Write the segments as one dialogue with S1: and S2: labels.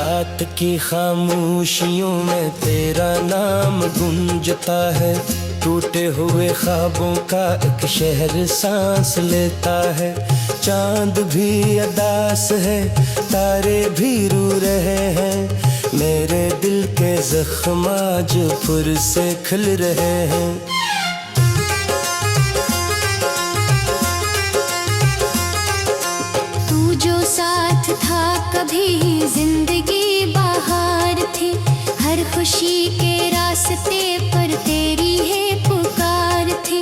S1: रात की खामोशियों में तेरा नाम गूंजता है। टूटे हुए ख्वाबों का एक शहर सांस लेता है। चांद भी अदास है, तारे भी रो रहे हैं। मेरे दिल के जख्म आज फिर से खिल रहे हैं।
S2: तू जो साथ था कभी जिंदगी बहार थी। हर खुशी के रास्ते पर तेरी है पुकार थी।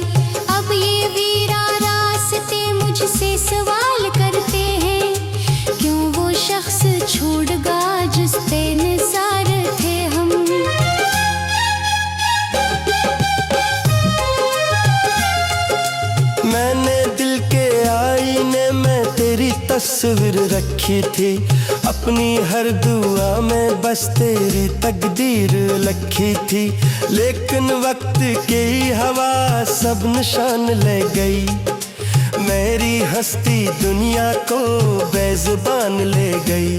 S2: अब ये वीरा रास्ते मुझसे सवाल करते हैं, क्यों वो शख्स छोड़ गा जिस पे निसार थे हम।
S1: मैंने दिल के आईने में तेरी तस्वीर रखी थी। अपनी हर दुआ में बस तेरी तकदीर लिखी थी। लेकिन वक्त की हवा सब निशान ले गई। मेरी हस्ती दुनिया को बेज़ुबान ले गई।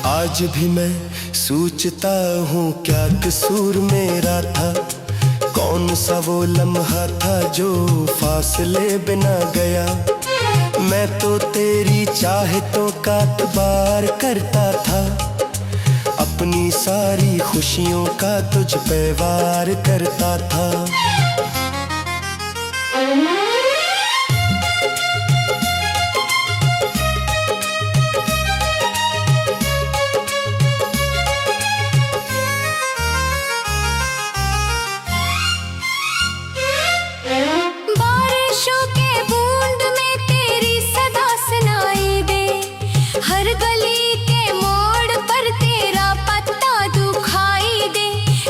S1: आज भी मैं सोचता हूँ क्या कसूर मेरा था। कौन सा वो लम्हा था जो फासले बिना गया। मैं तो तेरी चाहतों का तबार करता था। अपनी सारी खुशियों का तुझ पे वार करता था।
S2: बारिशों के बूंद में तेरी सदा सुनाई दे। हर गली के मोड़ पर तेरा पत्ता दुखाई दे।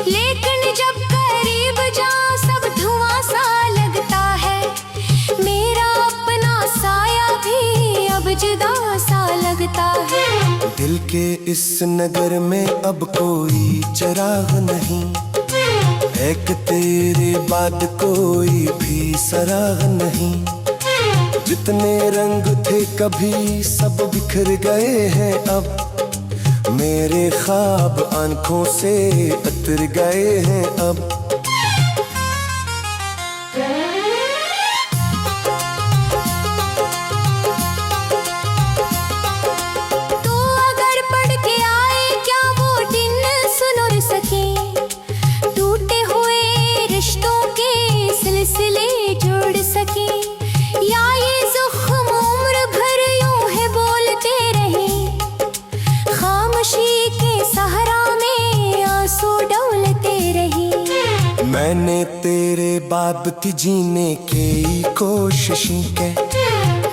S2: लेकिन जब करीब जाऊं सब धुआं सा लगता है। मेरा अपना साया भी अब जुदा सा लगता है।
S1: दिल के इस नगर में अब कोई चिराग नहीं। एक तेरे बाद कोई भी सराग नहीं। जितने रंग थे कभी सब बिखर गए हैं अब। मेरे ख्वाब आंखों से उतर गए हैं अब।
S2: तो अगर पढ़ के आए क्या वो दिन सुन सके। टूटे हुए रिश्तों के सिलसिले जोड़ सके। या ये ज़ख्म उम्र भर यूं है बोलते रहे। खामोशी के सहारा में आंसू डोलते रहे।
S1: मैंने तेरे बाबत जीने की कोशिशें की।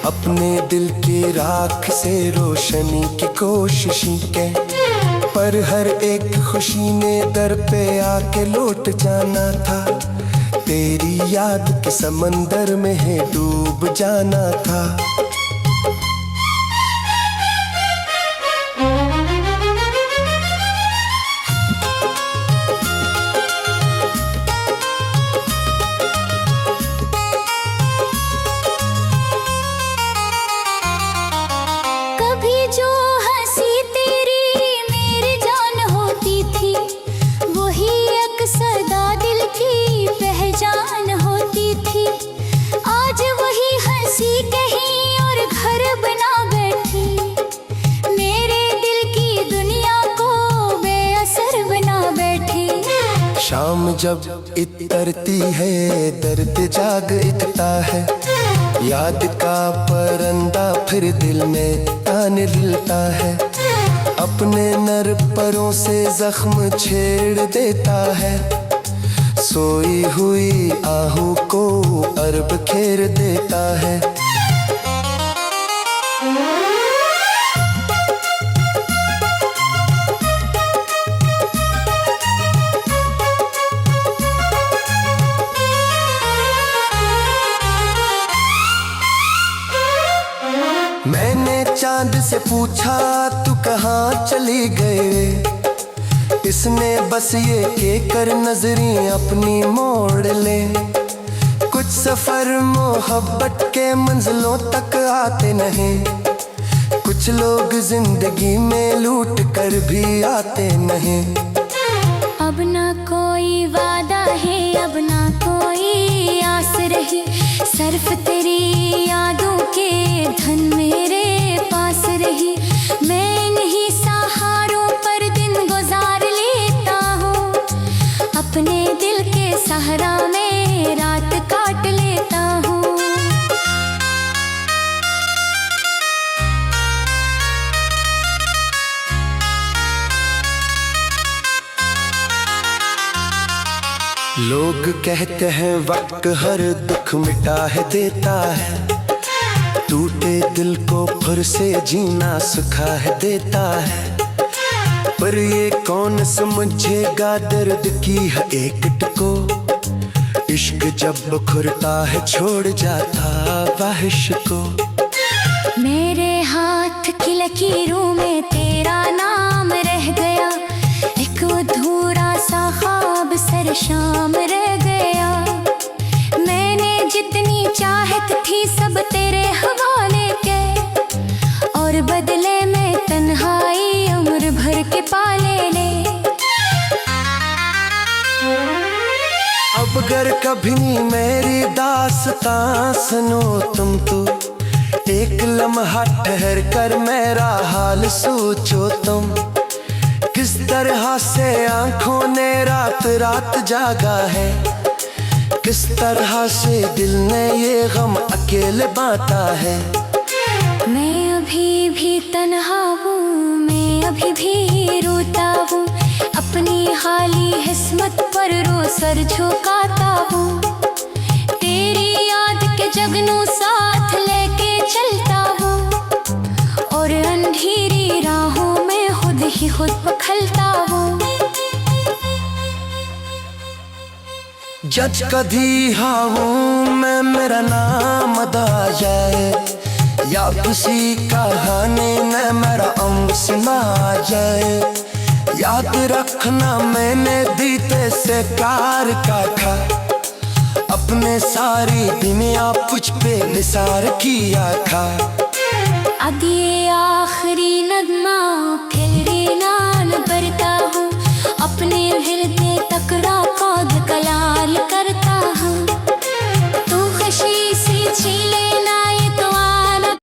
S1: अपने दिल की राख से रोशनी की कोशिशें की। पर हर एक खुशी ने दर पे आके लौट जाना था। तेरी याद के समंदर में है डूब जाना था।
S2: कभी जो हंसी तेरी मेरी जान होती थी। वही एक सदा दिल की पहचान होती थी। आज वही हंसी कहीं और घर बना बैठी। मेरे दिल की दुनिया को बेअसर बना बैठी।
S1: शाम जब इतरती है दर्द जाग उठता है। याद का परंदा फिर दिल में तान लिलता है। अपने नर परों से जख्म छेड़ देता है। सोई हुई आहू को अरब खेर देता है। मैंने चांद से पूछा तू कहाँ चली गए। इसने बस ये कहकर नजरें अपनी मोड़ ले। कुछ सफर मोहब्बत के मंजिलों तक आते नहीं। कुछ लोग जिंदगी में लूट कर भी आते नहीं।
S2: अब ना कोई वादा है, अब ना कोई आस रही, सिर्फ तेरी यादों के धन मेरे पास रही। मैं इन्हीं सहारों पर दिन गुजार लेता हूँ, अपने दिल के सहारा में रात काट लेता हूँ।
S1: लोग कहते हैं वक्त हर दुख मिटा है देता है, टूटे दिल को फिर से जीना सिखा है देता है। पर ये कौन समझेगा दर्द की है एक टको, इश्क जब खुरता है छोड़ जाता वाहिश को।
S2: मेरे हाथ की लकीरों में तेरा नाम रह गया, एक अधूरा सा ख्वाब सर शाम रह गया। मैंने जितनी चाहत थी सब तेरे हवाले के, और बदले में तन्हाई उम्र भर के पाले ले।
S1: अब अगर कभी मेरी दास्तां सुनो तुम तो, एक लम्हा ठहर कर मेरा हाल सोचो तुम। किस तरह से आंखों ने रात रात जागा है, किस तरह से दिल ने ये गम अकेले बांटा है।
S2: मैं अभी भी तन्हा हूँ, मैं अभी भी रोता हूँ, अपनी हाली किस्मत पर रो सर झुकाता हूँ। तेरी याद के जगनू साथ लेके चलता हूँ, और अंधेरी राहों में खुद ही खुद पखलता हूँ।
S1: जज कभी हाऊं मैं मेरा नाम अदा जाए, या किसी कहानी में मेरा अंग सुना जाए। याद रखना मैंने बीते से प्यार का था, अपने सारी दुनिया कुछ पे निसार किया था।
S2: अब ये आखिरी नगमा फिर नाल बरता हूँ, अपने हृदय तक रात कलाल करता हूँ। तू खुशी सी छीले ना ये तो आना।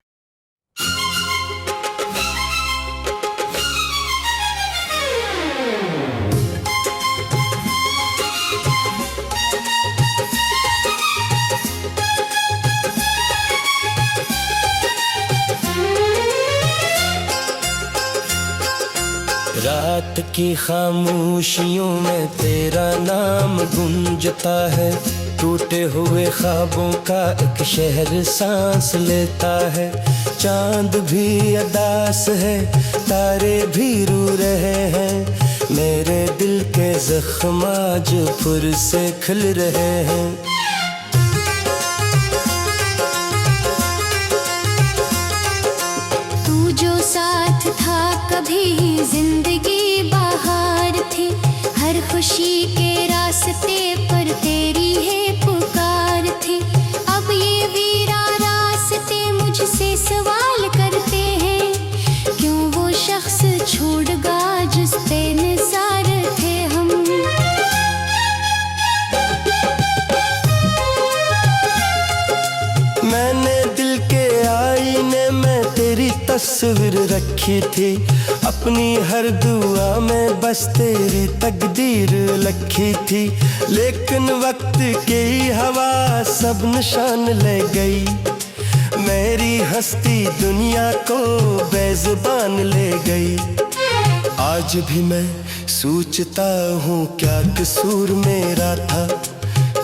S1: रात की खामोशियों में तेरा नाम गूंजता है, टूटे हुए ख्वाबों का एक शहर सांस लेता है। चांद भी अदास है, तारे भी रो रहे हैं, मेरे दिल के जख्म आज फिर से खिल रहे हैं।
S2: तू जो साथ था कभी जिंदगी बहार थी, हर खुशी के रास्ते पर तेरी है पुकार थी। अब ये वीरा रास्ते मुझसे सवाल करते हैं, क्यों वो शख्स छोड़ गया जिस पे निसार थे हम।
S1: मैंने दिल के आईने में तेरी तस्वीर रखी थी, अपनी हर दुआ में बस तेरी तकदीर लिखी थी। लेकिन वक्त की हवा सब निशान ले गई, मेरी हस्ती दुनिया को बेज़ुबान ले गई। आज भी मैं सोचता हूँ क्या कसूर मेरा था,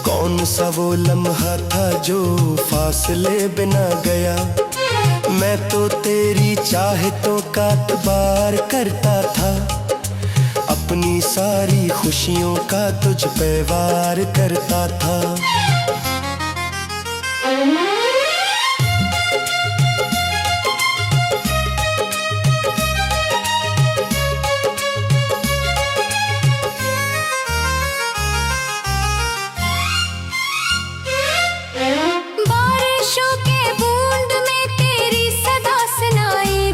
S1: कौन सा वो लम्हा था जो फासले बिना गया। मैं तो तेरी चाहतों का इतबार करता था, अपनी सारी खुशियों का तुझ पे वार करता था।
S2: बारिशों के बूंद में तेरी सदा सुनाई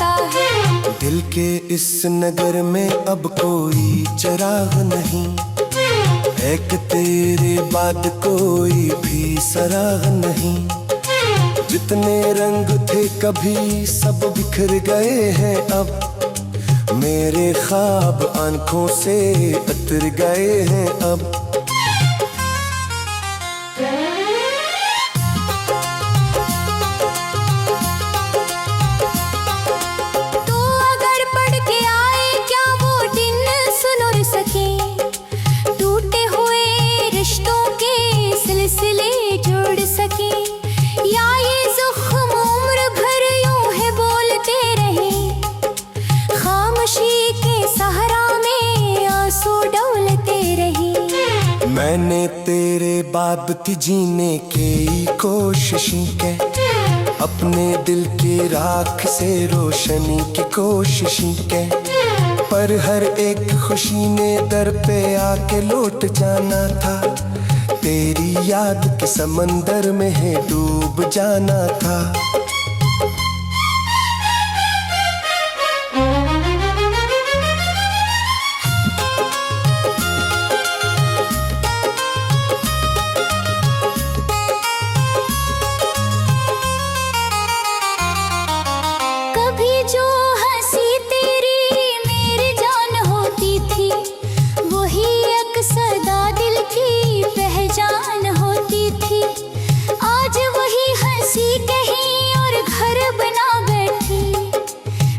S2: आता है।
S1: दिल के इस नगर में अब कोई चिराग नहीं, एक तेरे बाद कोई भी सराग नहीं। जितने रंग थे कभी सब बिखर गए हैं अब, मेरे ख्वाब आंखों से उतर गए हैं अब।
S2: तो अगर पढ़ के आए क्या वो दिन सुन सके, टूटे हुए रिश्तों के सिलसिले जोड़ सके, या ये ज़ख्म उम्र भर यूं है बोलते रहे, खामोशी के सहरा में आंसू डोलते रहे।
S1: मैंने तेरे बाबत जीने की कोशिशें की, अपने दिल की राख से रोशनी की कोशिशें की, पर हर एक खुशी ने दर पे आके लौट जाना था। तेरी याद के समंदर में है डूब जाना था।
S2: कभी जो हंसी तेरी मेरी जान होती थी, वही अक्सदा दिल की पहचान होती थी। आज वही हंसी कहीं और घर बना बैठी,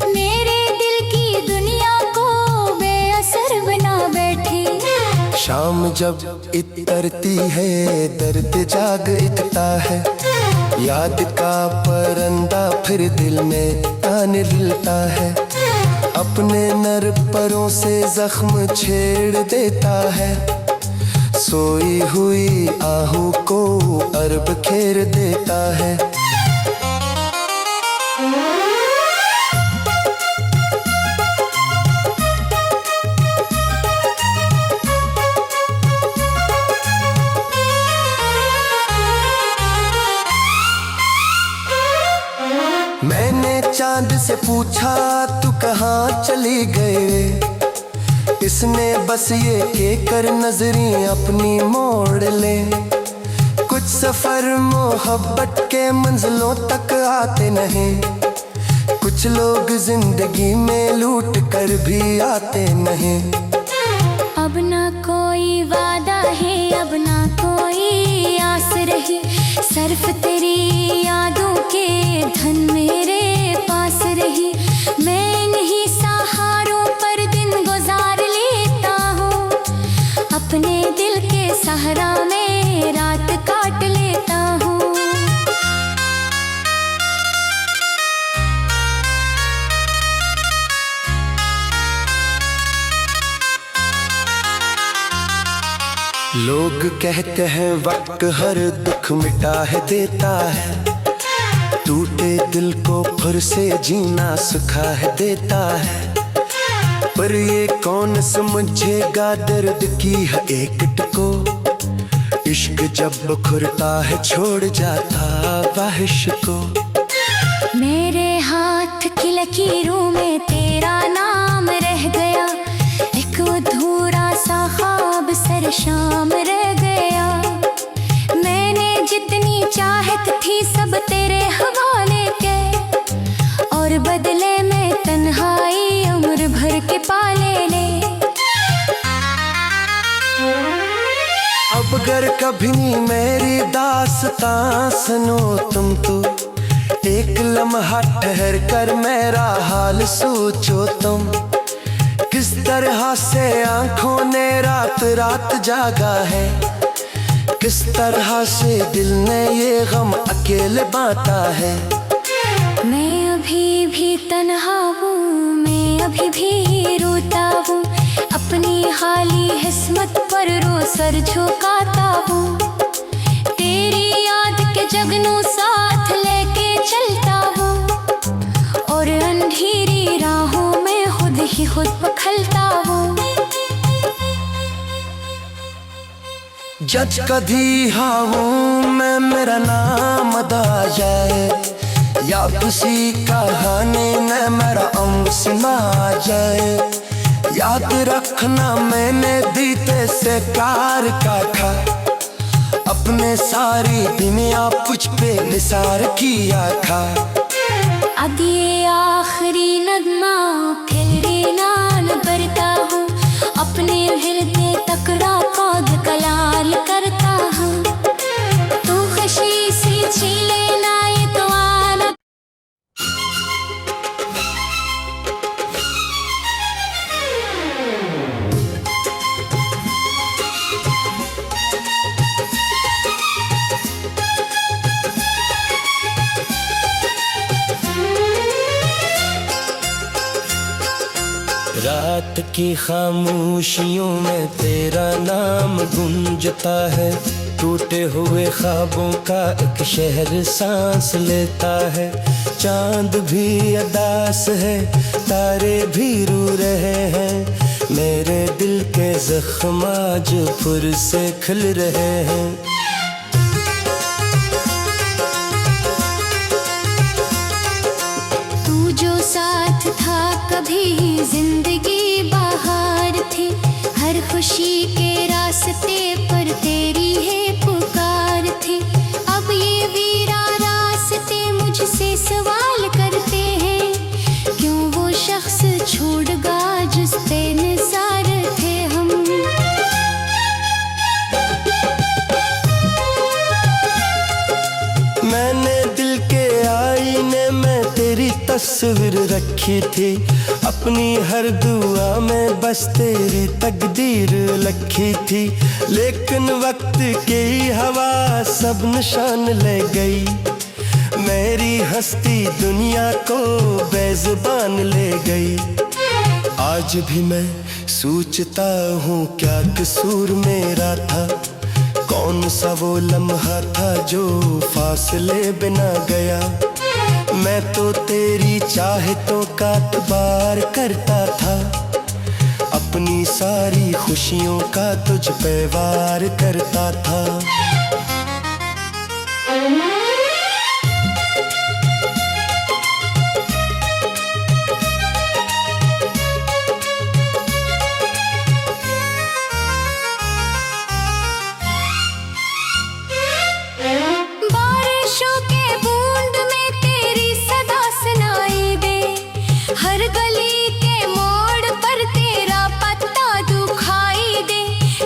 S2: मेरे दिल की दुनिया को बेअसर बना बैठी।
S1: शाम जब इतरती है दर्द जाग इतता है, याद का परंदा फिर दिल में तान लिलता है। अपने नर परों से जख्म छेड़ देता है, सोई हुई आहू को अरब खेर देता है। मैंने चांद से पूछा तू कहाँ चली गए, इसने बस ये के कर नजरें अपनी मोड़ ले। कुछ सफर मोहब्बत के मंजिलों तक आते नहीं, कुछ लोग जिंदगी में लूट कर भी आते नहीं।
S2: अब ना कोई वादा है, अब ना कोई आस रही, सिर्फ तेरी यादों के धन मेरे पास रही। मैं इन्हीं सहारों पर दिन गुजार लेता हूँ, अपने दिल के सहारा में रात काट लेता हूँ।
S1: लोग कहते हैं वक्त हर दुख मिटा है देता है, टूटे दिल को फिर से जीना सिखा है देता है। पर ये कौन समझेगा दर्द की है एक टको, इश्क जब खुरता है छोड़ जाता वाहिश को।
S2: मेरे हाथ की लकीरों में तेरा नाम रह गया, एक अधूरा सा ख्वाब सरशाम रह गया। मैंने जितनी चाहत थी सब तेरे हवाले के, और बदले में तन्हाई उम्र भर के पाले ले।
S1: अब अगर कभी मेरी दास्तां सुनो तुम तो, एक लम्हा ठहर कर मेरा हाल सोचो तुम। किस तरह से आंखों ने रात रात जागा है, किस तरह से दिल ने ये गम अकेले बांटा है।
S2: मैं अभी भी तन्हा हूँ, मैं अभी भी रोता हूँ, अपनी हाली किस्मत पर रो सर झुकाता हूँ। तेरी याद के जगनू साथ लेके चलता हूँ, और अंधेरी राहों में खुद ही खुद पखलता हूँ।
S1: जज कदी हाऊं मैं मेरा नाम अदा जाए, या किसी कहानी में मेरा अंग सुना जाए। याद रखना मैंने दीते से प्यार का था, अपने सारी दुनिया कुछ पे निसार किया था।
S2: अब ये आखिरी नगमा फिर नान करता हूँ, अपने हृदय तक राग कलाल करता हूँ। तू खुशी से छीले ना ये तो आना।
S1: रात की खामोशियों में तेरा नाम गूंजता है, टूटे हुए ख्वाबों का एक शहर सांस लेता है। चांद भी अदास है, तारे भी रो रहे हैं, मेरे दिल के जख्म आज फिर से खिल रहे हैं।
S2: तू जो साथ था कभी जिंदगी बहार थी, हर खुशी के रास्ते पर तेरी है पुकार थी। अब ये वीरा रास्ते मुझसे सवाल करते हैं, क्यों वो शख्स छोड़ गा जिस पे निसार थे हम।
S1: मैंने दिल के आईने में तेरी तस्वीर रखी थी, अपनी हर दुआ में बस तेरी तकदीर लिखी थी। लेकिन वक्त की हवा सब निशान ले गई, मेरी हस्ती दुनिया को बेज़ुबान ले गई। आज भी मैं सोचता हूँ क्या कसूर मेरा था, कौन सा वो लम्हा था जो फासले बिना गया। मैं तो तेरी चाहतों का तबार करता था, अपनी सारी खुशियों का तुझ पे वार करता था।
S2: बारिशों के बूंद में तेरी सदा सुनाई दे, हर गली के मोड़ पर तेरा पत्ता दुखाई दे।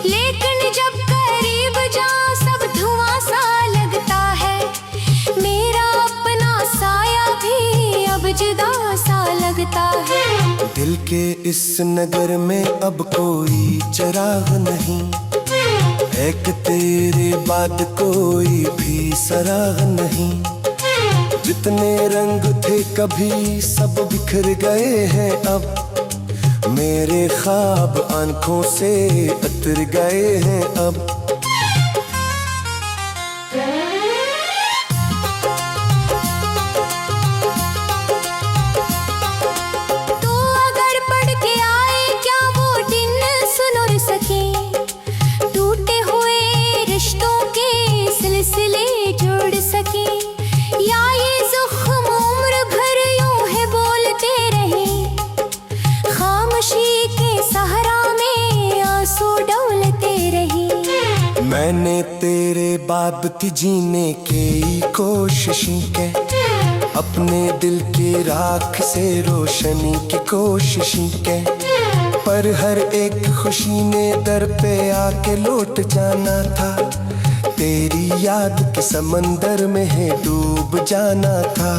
S2: लेकिन जब करीब जाऊं सब धुआं सा लगता है, मेरा अपना साया भी अब जुदा सा लगता है।
S1: दिल के इस नगर में अब कोई चिराग नहीं, एक तेरे बाद कोई भी सराग नहीं। जितने रंग थे कभी सब बिखर गए हैं अब, मेरे ख्वाब आंखों से उतर गए हैं अब।
S2: तो अगर पढ़ के आए क्या वो दिन सुन सके, टूटे हुए रिश्तों के सिलसिले जोड़ सके, या ये ज़ख्म उम्र भर यूं है बोलते रहे, खामोशी के सहारा में आंसू डोलते रहे।
S1: मैंने तेरे बाबत जीने की कोशिशें की, अपने दिल की राख से रोशनी की कोशिशें की, पर हर एक खुशी ने दर पे आके लौट जाना था। तेरी याद के समंदर में है डूब जाना था।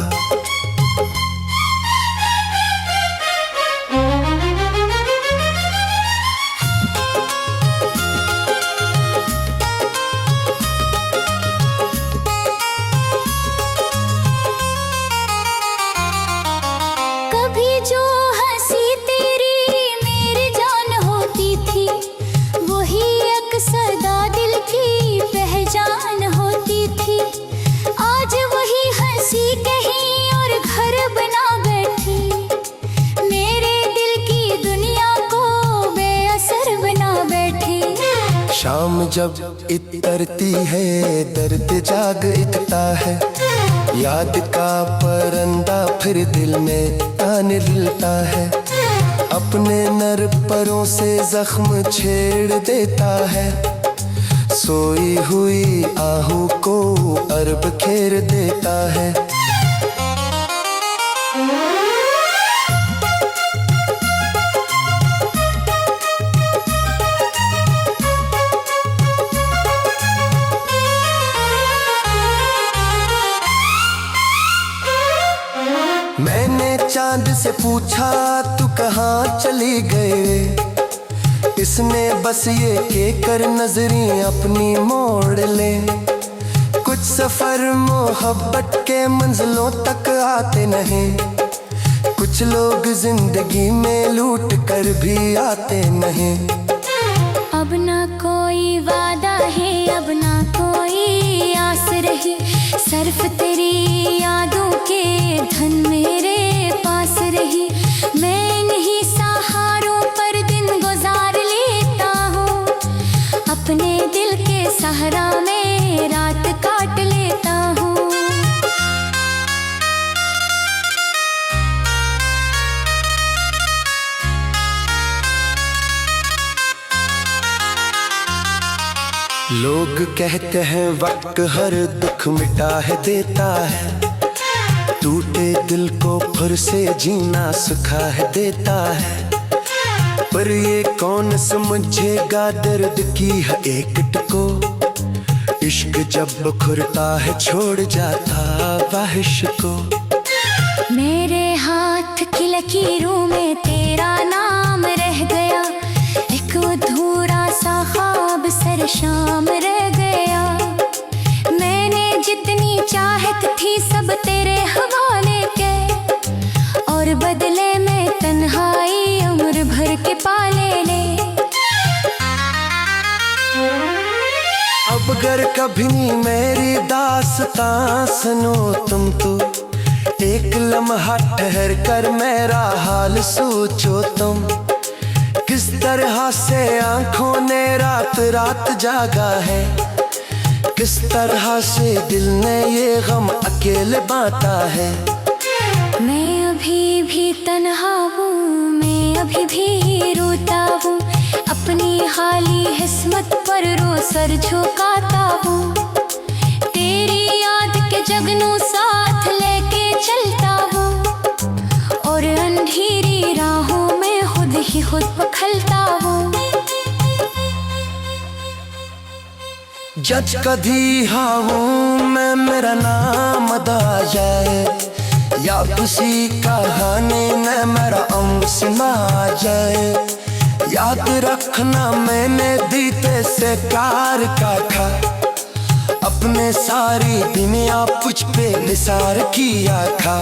S2: कभी जो हंसी तेरी मेरी जान होती थी, वही एक सदा दिल की पहचान होती थी। आज वही हंसी कहीं और घर बना बैठी, मेरे दिल की दुनिया को बेअसर बना बैठी।
S1: शाम जब इतरती है दर्द जाग इकता है, याद का परंदा फिर दिल में ताने लिलता है, अपने नर परों से जख्म छेड़ देता है। सोई हुई आहू को अरब खेर देता है। मैंने चांद से पूछा तू कहाँ चली गए, इसने बस ये के कर नजरें अपनी मोड़ ले। कुछ सफर मोहब्बत के मंजिलों तक आते नहीं, कुछ लोग जिंदगी में लूट कर भी आते नहीं।
S2: अब ना कोई वादा है, अब ना कोई आस रही, सिर्फ तेरी यादों के धन मेरे पास रही। मैं इन्हीं सहारों पर दिन गुजार लेता हूँ, अपने दिल के सहारा में रात काट लेता हूँ।
S1: लोग कहते हैं वक्त हर दुख मिटा है देता है, टूटे दिल को फिर से जीना सिखा है देता है। पर ये कौन समझेगा दर्द की है एक टको, इश्क जब खुरता है छोड़ जाता वाहिश को।
S2: मेरे हाथ की लकीरों में तेरा नाम रह गया, एक अधूरा सा ख्वाब सर शाम रह गया। मैंने जितनी चाहत थी सब तेरे हवाले के, और बदले में तन्हाई उम्र भर के पाले ले।
S1: अब अगर कभी मेरी दास्तां सुनो तुम तो, एक लम्हा ठहर कर मेरा हाल सोचो तुम। किस तरह से आंखों ने रात रात जागा है, किस तरह से दिल ने ये गम अकेले बांटा है।
S2: मैं अभी भी तन्हा हूँ, मैं अभी भी रोता हूँ, अपनी हाली किस्मत पर रो सर झुकाता हूँ। तेरी याद के जगनू साथ लेके चलता हूँ, और अंधेरी राहों में खुद ही खुद पखलता हूँ।
S1: जज कभी हाऊं मैं मेरा नाम अदा जाए, या किसी कहानी में मेरा अंग सुना जाए। याद रखना मैंने दीते से प्यार का खा, अपने सारी दुनिया कुछ पे निसार किया था।